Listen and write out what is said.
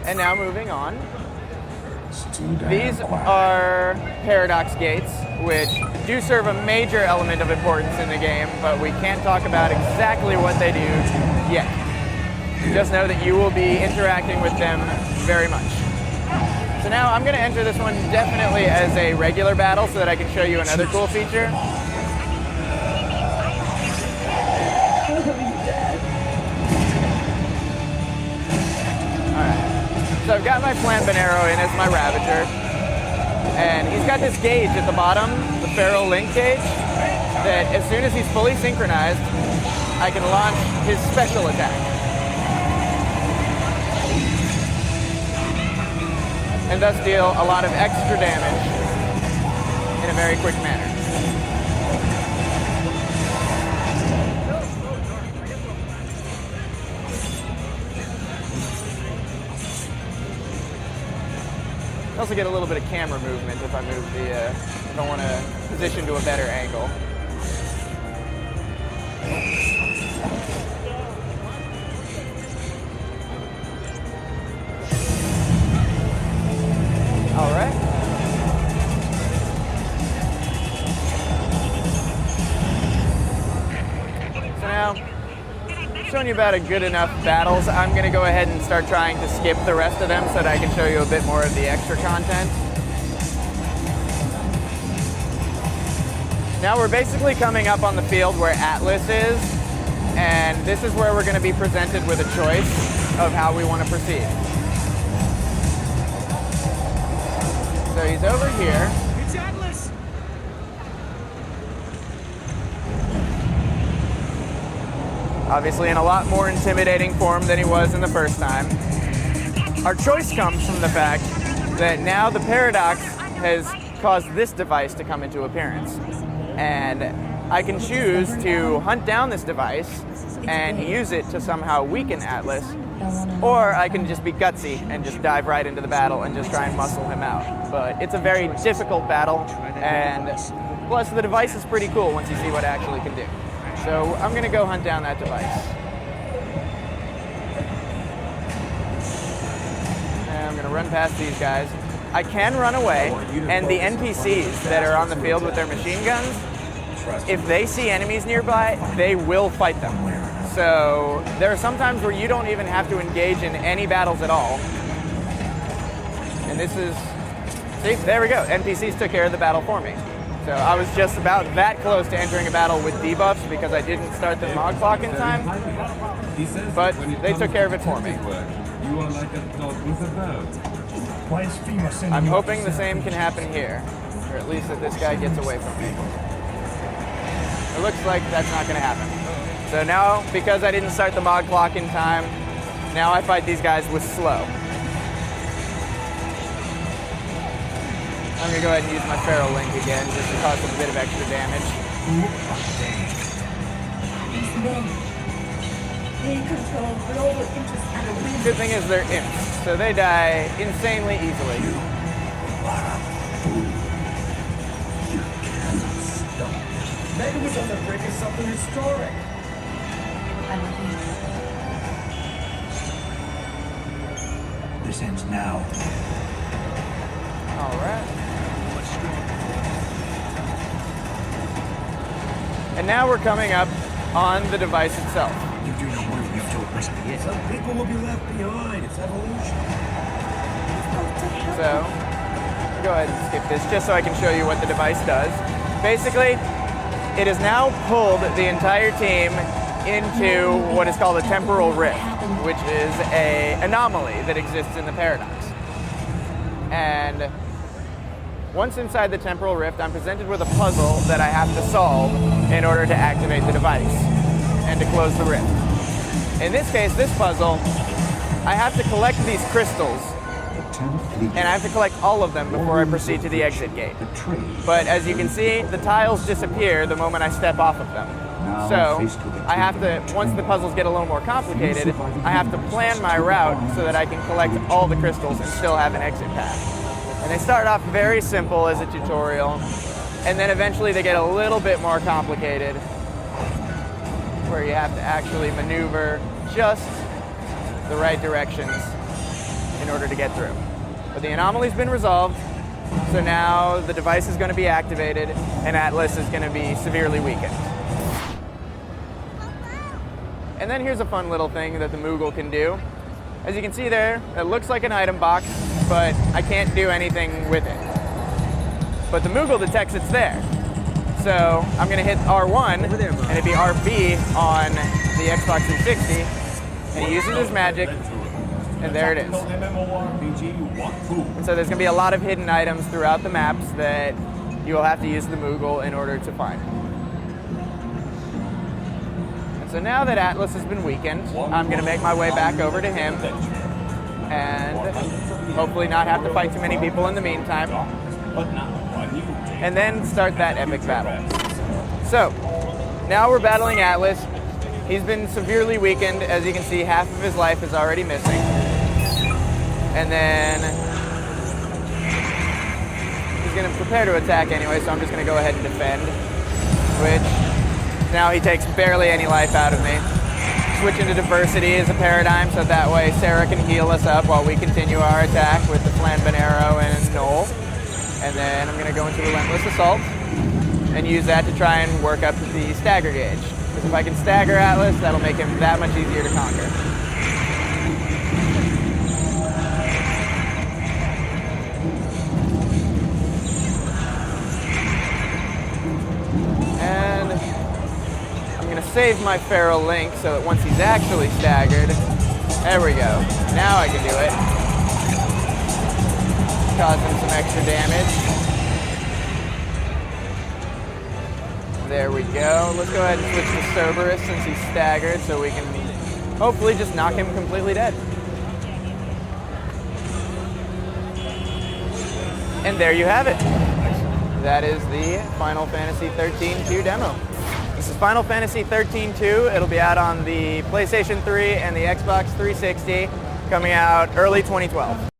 And now moving on. These are paradox gates, which do serve a major element of importance in the game, but we can't talk about exactly what they do yet. Just know that you will be interacting with them very much. So now I'm going to enter this one definitely as a regular battle so that I can show you another cool feature. So I've got my Flambanero in as my Ravager, and he's got this gauge at the bottom, the Feral Link gauge, that as soon as he's fully synchronized, I can launch his special attack. And thus deal a lot of extra damage in a very quick manner. I also get a little bit of camera movement if I move if I want to position to a better angle. All right. So now, showing you about a good enough battles, I'm going to go ahead and start trying to skip the rest of them so that I can show you a bit more of the extra content. Now we're basically coming up on the field where Atlas is, and this is where we're going to be presented with a choice of how we want to proceed. So he's over here. It's Atlas! Obviously in a lot more intimidating form than he was in the first time. Our choice comes from the fact that now the paradox has caused this device to come into appearance. And I can choose to hunt down this device and use it to somehow weaken Atlas, or I can just be gutsy and just dive right into the battle and just try and muscle him out. But it's a very difficult battle, and plus the device is pretty cool once you see what it actually can do. So I'm going to go hunt down that device. And I'm going to run past these guys. I can run away, and the NPCs that are on the field with their machine guns, if they see enemies nearby, they will fight them. So there are some times where you don't even have to engage in any battles at all. And this is, see, there we go. NPCs took care of the battle for me. So I was just about that close to entering a battle with debuffs because I didn't start the mod clock in time, but they took care of it for me. I'm hoping the same can happen here, or at least that this guy gets away from me. It looks like that's not going to happen. So now, because I didn't start the mod clock in time, now I fight these guys with slow. I'm going to go ahead and use my Feral Link again, just to cause them a bit of extra damage. Good thing is they're imps, so they die insanely easily. Maybe we're on the brink of something historic. This ends now. All right. And now we're coming up on the device itself. You do know what you've told must be it. Some people will be left behind. It's evolution. So, go ahead and skip this just so I can show you what the device does. Basically, it has now pulled the entire team into what is called a temporal rift, which is an anomaly that exists in the paradox. And once inside the temporal rift, I'm presented with a puzzle that I have to solve in order to activate the device and to close the rift. In this case, this puzzle, I have to collect these crystals, and I have to collect all of them before I proceed to the exit gate. But as you can see, the tiles disappear the moment I step off of them. So I have to, once the puzzles get a little more complicated, I have to plan my route so that I can collect all the crystals and still have an exit path. And they start off very simple as a tutorial, and then eventually they get a little bit more complicated, where you have to actually maneuver just the right directions in order to get through. But the anomaly's been resolved, so now the device is going to be activated and Atlas is going to be severely weakened. And then here's a fun little thing that the Moogle can do. As you can see there, it looks like an item box, but I can't do anything with it. But the Moogle detects it's there. So I'm going to hit R1, and it'd be RB on the Xbox 360, and he uses his magic, and there it is. And so there's going to be a lot of hidden items throughout the maps that you will have to use the Moogle in order to find. So now that Atlas has been weakened, I'm going to make my way back over to him and hopefully not have to fight too many people in the meantime. And then start that epic battle. So, now we're battling Atlas. He's been severely weakened. As you can see, half of his life is already missing. And then he's going to prepare to attack anyway, so I'm just going to go ahead and defend, which now he takes barely any life out of me. Switching to diversity is a paradigm, so that way Sarah can heal us up while we continue our attack with the Flambanero and Knoll. And then I'm going to go into Relentless Assault and use that to try and work up the stagger gauge. Because if I can stagger Atlas, that'll make him that much easier to conquer. And I'm going to save my Feral Link so that once he's actually staggered, there we go. Now I can do it. Cause him some extra damage. There we go. Let's go ahead and switch to Cerberus since he's staggered so we can hopefully just knock him completely dead. And there you have it. That is the Final Fantasy XIII-2 demo. This is Final Fantasy XIII-2. It'll be out on the PlayStation 3 and the Xbox 360, coming out early 2012.